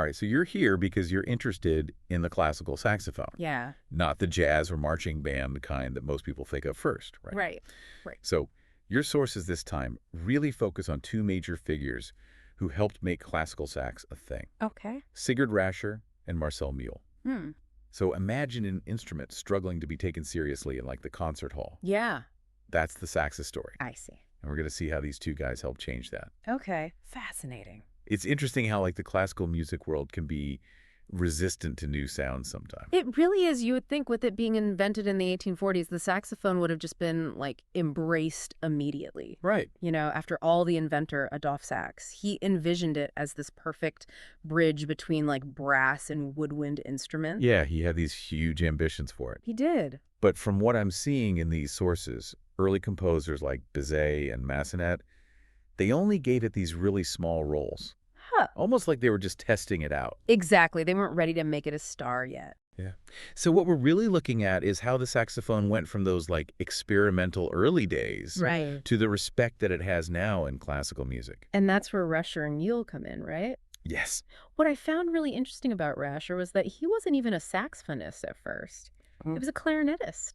All right, so you're here because you're interested in the classical saxophone. Yeah. Not the jazz or marching band kind that most people think of first, right? Right. Right. So your sources this time really focus on two major figures who helped make classical sax a thing. Okay. Sigurd Rascher and Marcel Mule. Hmm. So imagine an instrument struggling to be taken seriously in like the concert hall. Yeah. That's the sax's story. I see. And we're going to see how these two guys help change that. Okay. Fascinating. It's interesting how like the classical music world can be resistant to new sounds sometimes. It really is. You would think with it being invented in the 1840s, the saxophone would have just been like embraced immediately. Right. You know, after all, the inventor, Adolphe Sax, he envisioned it as this perfect bridge between like brass and woodwind instruments. Yeah, he had these huge ambitions for it. He did. But from what I'm seeing in these sources, early composers like Bizet and Massenet, they only gave it these really small roles. Huh. Almost like they were just testing it out. Exactly. They weren't ready to make it a star yet. Yeah. So what we're really looking at is how the saxophone went from those like experimental early days Right. to the respect that it has now in classical music. And that's where Rascher and Mule come in, right? Yes. What I found really interesting about Rascher was that he wasn't even a saxophonist at first. He was a clarinetist.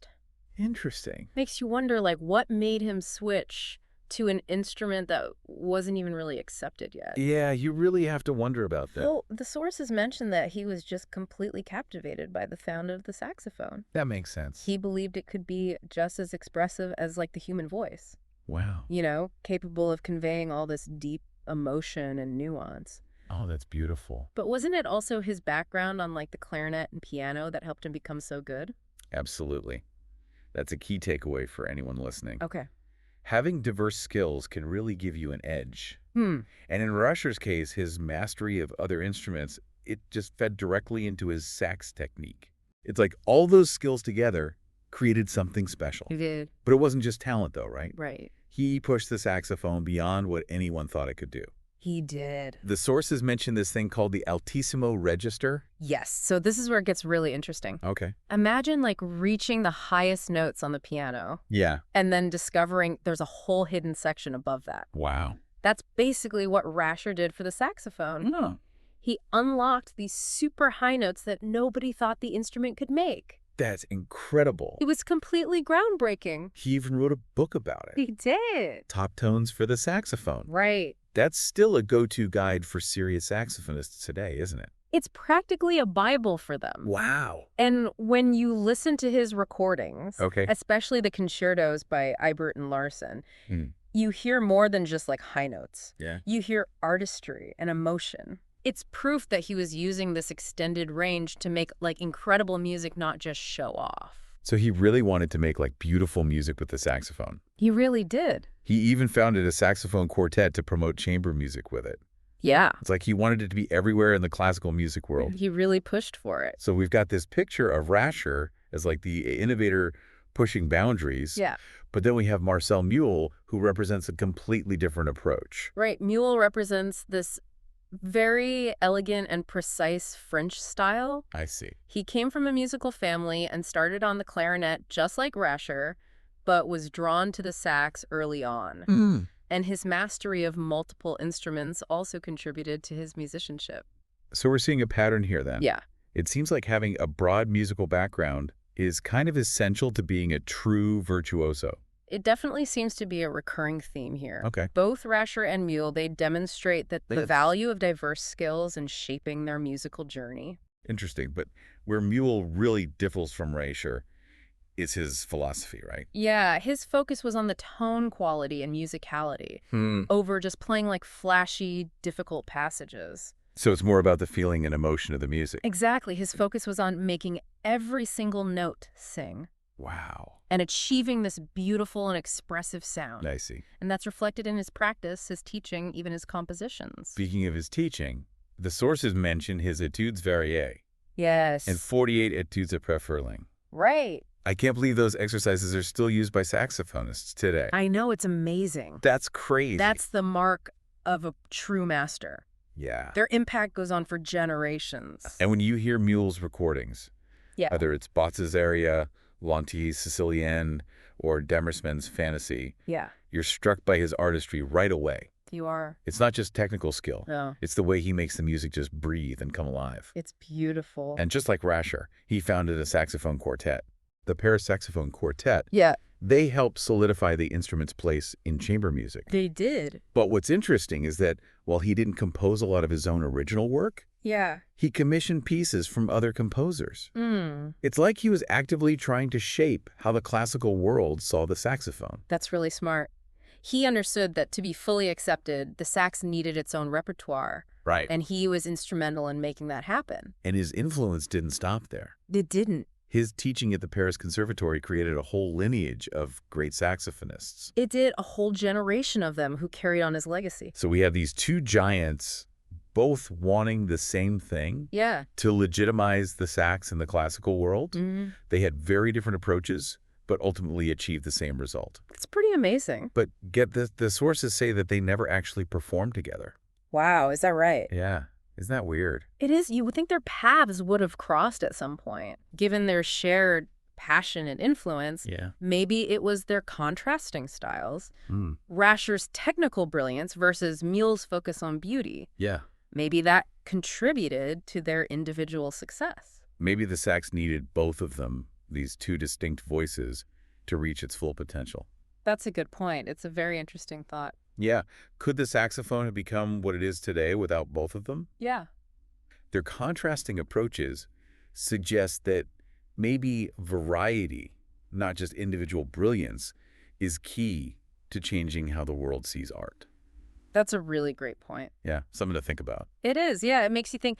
Interesting. Makes you wonder, like, what made him switch to an instrument that wasn't even really accepted yet. Yeah, you really have to wonder about that. Well, the sources mention that he was just completely captivated by the sound of the saxophone. That makes sense. He believed it could be just as expressive as, like, the human voice. Wow. You know, capable of conveying all this deep emotion and nuance. Oh, that's beautiful. But wasn't it also his background on, like, the clarinet and piano that helped him become so good? Absolutely. That's a key takeaway for anyone listening. Okay. Having diverse skills can really give you an edge. And in Rascher's case, his mastery of other instruments, it just fed directly into his sax technique. It's like all those skills together created something special. He did. But it wasn't just talent, though, right? Right. He pushed the saxophone beyond what anyone thought it could do. He did. The sources mention this thing called the altissimo register. Yes. So this is where it gets really interesting. Okay. Imagine like reaching the highest notes on the piano Yeah. and then discovering there's a whole hidden section above that. Wow. That's basically what Rascher did for the saxophone. Oh. He unlocked these super high notes that nobody thought the instrument could make. That's incredible. It was completely groundbreaking. He even wrote a book about it. He did. Top Tones for the Saxophone. Right. That's still a go-to guide for serious saxophonists today, isn't it? It's practically a Bible for them. Wow. And when you listen to his recordings, Okay. especially the concertos by Ibert and Larsen, you hear more than just like high notes. Yeah. You hear artistry and emotion. It's proof that he was using this extended range to make like incredible music, not just show off. So he really wanted to make like beautiful music with the saxophone. He really did. He even founded a saxophone quartet to promote chamber music with it. Yeah. It's like he wanted it to be everywhere in the classical music world. He really pushed for it. So we've got this picture of Rascher as like the innovator pushing boundaries. Yeah. But then we have Marcel Mule, who represents a completely different approach. Right. Mule represents this very elegant and precise French style. I see. He came from a musical family and started on the clarinet just like Rascher, but was drawn to the sax early on. And his mastery of multiple instruments also contributed to his musicianship. So we're seeing a pattern here then. Yeah. It seems like having a broad musical background is kind of essential to being a true virtuoso. It definitely seems to be a recurring theme here. Okay. Both Rascher and Mule, they demonstrate that the value of diverse skills in shaping their musical journey. Interesting. But where Mule really differs from Rascher is his philosophy, right? Yeah, his focus was on the tone quality and musicality over just playing like flashy, difficult passages. So it's more about the feeling and emotion of the music. Exactly. His focus was on making every single note sing. Wow. And achieving this beautiful and expressive sound. I see. And that's reflected in his practice, his teaching, even his compositions. Speaking of his teaching, the sources mention his Etudes Variées. Yes. And 48 Etudes à Préfurling. Right. I can't believe those exercises are still used by saxophonists today. I know, it's amazing. That's crazy. That's the mark of a true master. Yeah. Their impact goes on for generations. And when you hear Mule's recordings, whether it's Botz's Aria, Lanti's Sicilienne, or Demersman's Fantasy, you're struck by his artistry right away. You are. It's not just technical skill. No. It's the way he makes the music just breathe and come alive. It's beautiful. And just like Rascher, he founded a saxophone quartet. The Paris Saxophone Quartet, Yeah. they helped solidify the instrument's place in chamber music. They did. But what's interesting is that while he didn't compose a lot of his own original work, Yeah. he commissioned pieces from other composers. It's like he was actively trying to shape how the classical world saw the saxophone. That's really smart. He understood that to be fully accepted, the sax needed its own repertoire. Right. And he was instrumental in making that happen. And his influence didn't stop there. It didn't. His teaching at the Paris Conservatory created a whole lineage of great saxophonists. It did, a whole generation of them who carried on his legacy. So we have these two giants both wanting the same thing. Yeah. To legitimize the sax in the classical world. They had very different approaches, but ultimately achieved the same result. It's pretty amazing. But get this, the sources say that they never actually performed together. Wow, is that right? Yeah. Isn't that weird? It is. You would think their paths would have crossed at some point. Given their shared passion and influence, Yeah. maybe it was their contrasting styles. Rascher's technical brilliance versus Mule's focus on beauty. Yeah. Maybe that contributed to their individual success. Maybe the sax needed both of them, these two distinct voices, to reach its full potential. That's a good point. It's a very interesting thought. Yeah. Could the saxophone have become what it is today without both of them? Yeah. Their contrasting approaches suggest that maybe variety, not just individual brilliance, is key to changing how the world sees art. That's a really great point. Yeah, something to think about. It is, yeah. It makes you think,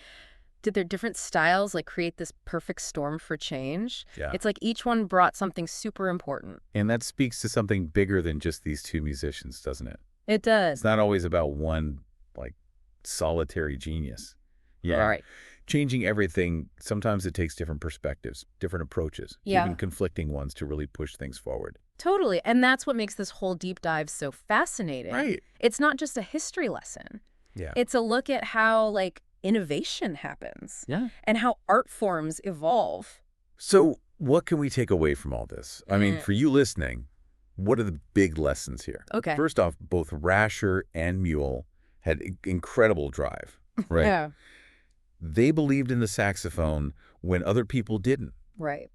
did their different styles create this perfect storm for change? Yeah. It's like each one brought something super important. And that speaks to something bigger than just these two musicians, doesn't it? It does. It's not always about one, solitary genius. Yeah. All right. Changing everything, sometimes it takes different perspectives, different approaches, Yeah. even conflicting ones to really push things forward. Totally. And that's what makes this whole deep dive so fascinating. Right. It's not just a history lesson. Yeah. It's a look at how, innovation happens. Yeah. And how art forms evolve. So what can we take away from all this? I mean, for you listening, what are the big lessons here? Okay. First off, both Rascher and Mule had incredible drive, right? Yeah. They believed in the saxophone when other people didn't. Right.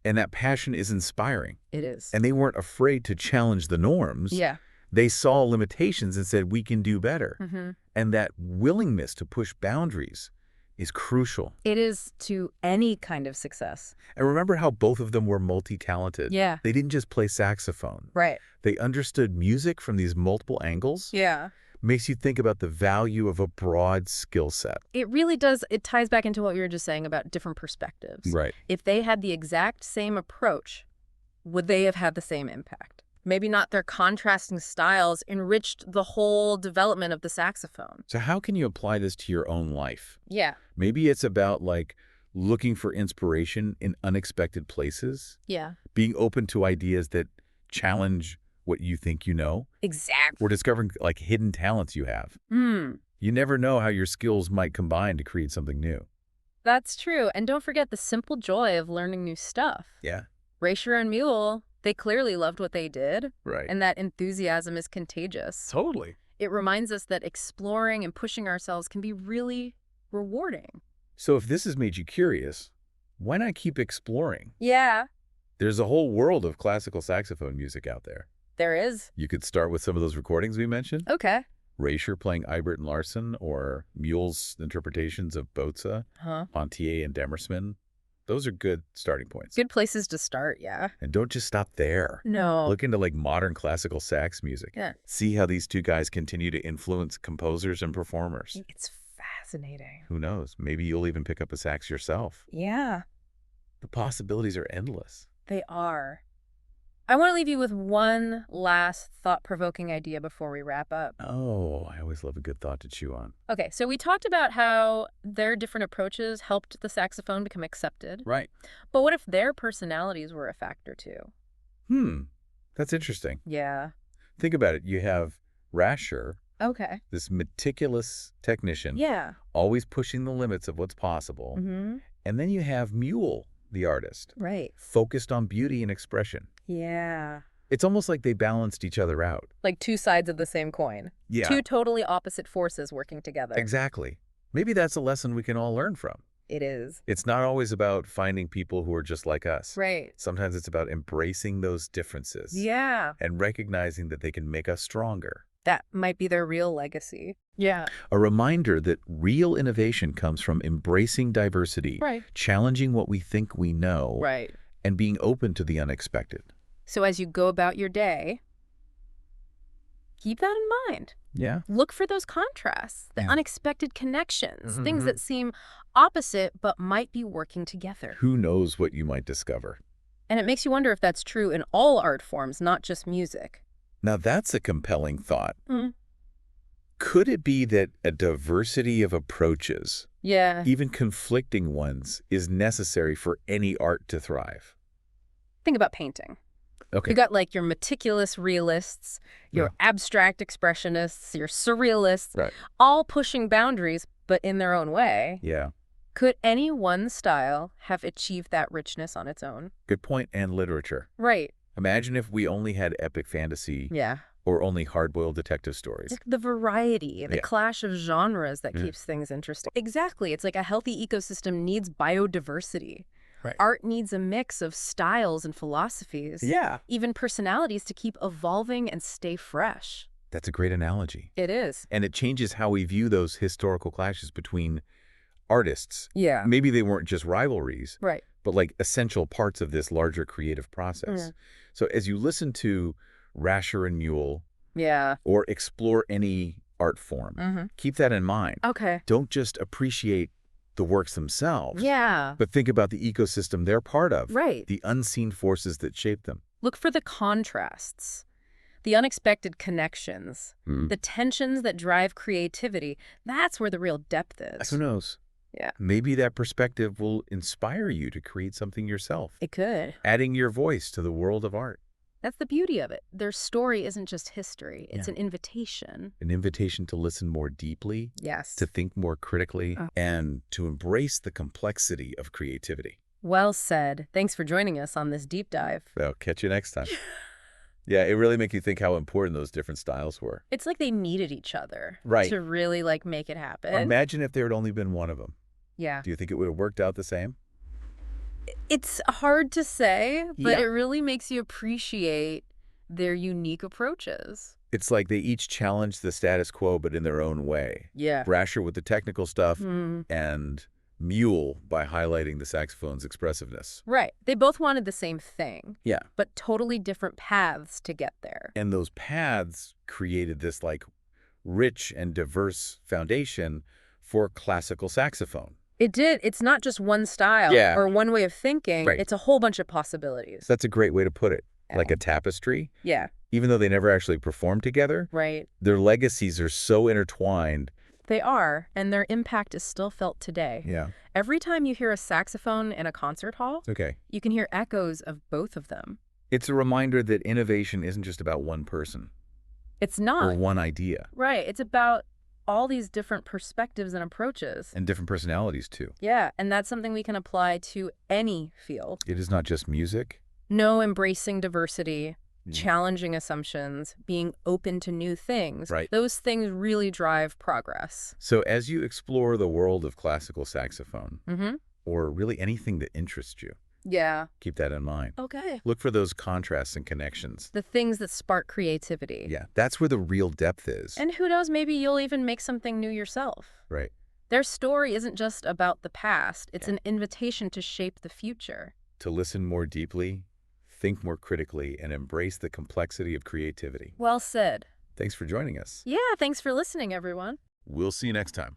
And that passion is inspiring. It is. And they weren't afraid to challenge the norms. Yeah. They saw limitations and said, we can do better. And that willingness to push boundaries is crucial. It is to any kind of success. And remember how both of them were multi-talented? Yeah. They didn't just play saxophone. Right. They understood music from these multiple angles. Yeah. Makes you think about the value of a broad skill set. It really does. It ties back into what we were just saying about different perspectives. Right. If they had the exact same approach, would they have had the same impact? Maybe not. Their contrasting styles enriched the whole development of the saxophone. So how can you apply this to your own life? Yeah. Maybe it's about looking for inspiration in unexpected places. Yeah. Being open to ideas that challenge what you think you know. Exactly. Or discovering hidden talents you have. You never know how your skills might combine to create something new. That's true. And don't forget the simple joy of learning new stuff. Yeah. Rascher and Mule, they clearly loved what they did. Right. And that enthusiasm is contagious. Totally. It reminds us that exploring and pushing ourselves can be really rewarding. So if this has made you curious, why not keep exploring? Yeah. There's a whole world of classical saxophone music out there. There is. You could start with some of those recordings we mentioned. Okay. Rascher playing Ibert and Larsen, or Mule's interpretations of Bozza, Pontier and Demersman. Those are good starting points. Good places to start, yeah. And don't just stop there. No. Look into modern classical sax music. Yeah. See how these two guys continue to influence composers and performers. It's fascinating. Who knows? Maybe you'll even pick up a sax yourself. Yeah. The possibilities are endless. They are. I want to leave you with one last thought-provoking idea before we wrap up. Oh, I always love a good thought to chew on. Okay, so we talked about how their different approaches helped the saxophone become accepted. Right. But what if their personalities were a factor too? That's interesting. Yeah. Think about it. You have Rascher, Okay. this meticulous technician, Yeah. always pushing the limits of what's possible. And then you have Mule, the artist, Right. focused on beauty and expression. Yeah. It's almost like they balanced each other out. Like two sides of the same coin. Yeah. Two totally opposite forces working together. Exactly. Maybe that's a lesson we can all learn from. It is. It's not always about finding people who are just like us. Right. Sometimes it's about embracing those differences. Yeah. And recognizing that they can make us stronger. That might be their real legacy. Yeah. A reminder that real innovation comes from embracing diversity, Right. challenging what we think we know, Right. and being open to the unexpected. So as you go about your day, keep that in mind. Yeah. Look for those contrasts, the Yeah. unexpected connections, Mhm, things mhm. that seem opposite but might be working together. Who knows what you might discover? And it makes you wonder if that's true in all art forms, not just music. Now that's a compelling thought. Mhm. Could it be that a diversity of approaches, Yeah. even conflicting ones, is necessary for any art to thrive? Think about painting. Okay. You got like your meticulous realists, your abstract expressionists, your surrealists, Right. all pushing boundaries, but in their own way. Yeah. Could any one style have achieved that richness on its own? Good point. And literature. Right. Imagine if we only had epic fantasy Yeah. or only hard-boiled detective stories. It's the variety, the Yeah. clash of genres that Mhm. keeps things interesting. Exactly. It's like a healthy ecosystem needs biodiversity. Right. Art needs a mix of styles and philosophies. Yeah. Even personalities to keep evolving and stay fresh. That's a great analogy. It is. And it changes how we view those historical clashes between artists. Yeah. Maybe they weren't just rivalries, Right. but like essential parts of this larger creative process. So as you listen to Rascher and Mule Yeah. or explore any art form, keep that in mind. Okay. Don't just appreciate the works themselves, Yeah. but think about the ecosystem they're part of, Right. the unseen forces that shape them. Look for the contrasts, the unexpected connections, Mm. the tensions that drive creativity. That's where the real depth is. Who knows? Yeah. Maybe that perspective will inspire you to create something yourself, It could. adding your voice to the world of art. That's the beauty of it. Their story isn't just history. It's Yeah. an invitation. An invitation to listen more deeply, Yes. to think more critically, Oh. and to embrace the complexity of creativity. Well said. Thanks for joining us on this deep dive. I'll catch you next time. Yeah, it really makes you think how important those different styles were. It's like they needed each other Right. to really like make it happen. Imagine if there had only been one of them. Yeah. Do you think it would have worked out the same? It's hard to say, but Yeah. it really makes you appreciate their unique approaches. It's like they each challenged the status quo, but in their own way. Yeah. Rascher with the technical stuff Mm. and Mule by highlighting the saxophone's expressiveness. Right. They both wanted the same thing, Yeah. but totally different paths to get there. And those paths created this like rich and diverse foundation for classical saxophone. It did. It's not just one style Yeah. or one way of thinking. Right. It's a whole bunch of possibilities. That's a great way to put it. Yeah. Like a tapestry. Yeah. Even though they never actually performed together, Right. their legacies are so intertwined. They are, and their impact is still felt today. Yeah. Every time you hear a saxophone in a concert hall, Okay. you can hear echoes of both of them. It's a reminder that innovation isn't just about one person It's or not. one idea, Right. It's about all these different perspectives and approaches. and different personalities too. Yeah, and that's something we can apply to any field. It is not just music. No, embracing diversity, Mm. challenging assumptions, being open to new things. Right. Those things really drive progress. So as you explore the world of classical saxophone, Mm-hmm. or really anything that interests you, Yeah. keep that in mind. Okay. Look for those contrasts and connections. The things that spark creativity. Yeah, that's where the real depth is. And who knows, maybe you'll even make something new yourself. Right. Their story isn't just about the past. It's Yeah. an invitation to shape the future. To listen more deeply, think more critically, and embrace the complexity of creativity. Well said. Thanks for joining us. Yeah, thanks for listening, everyone. We'll see you next time.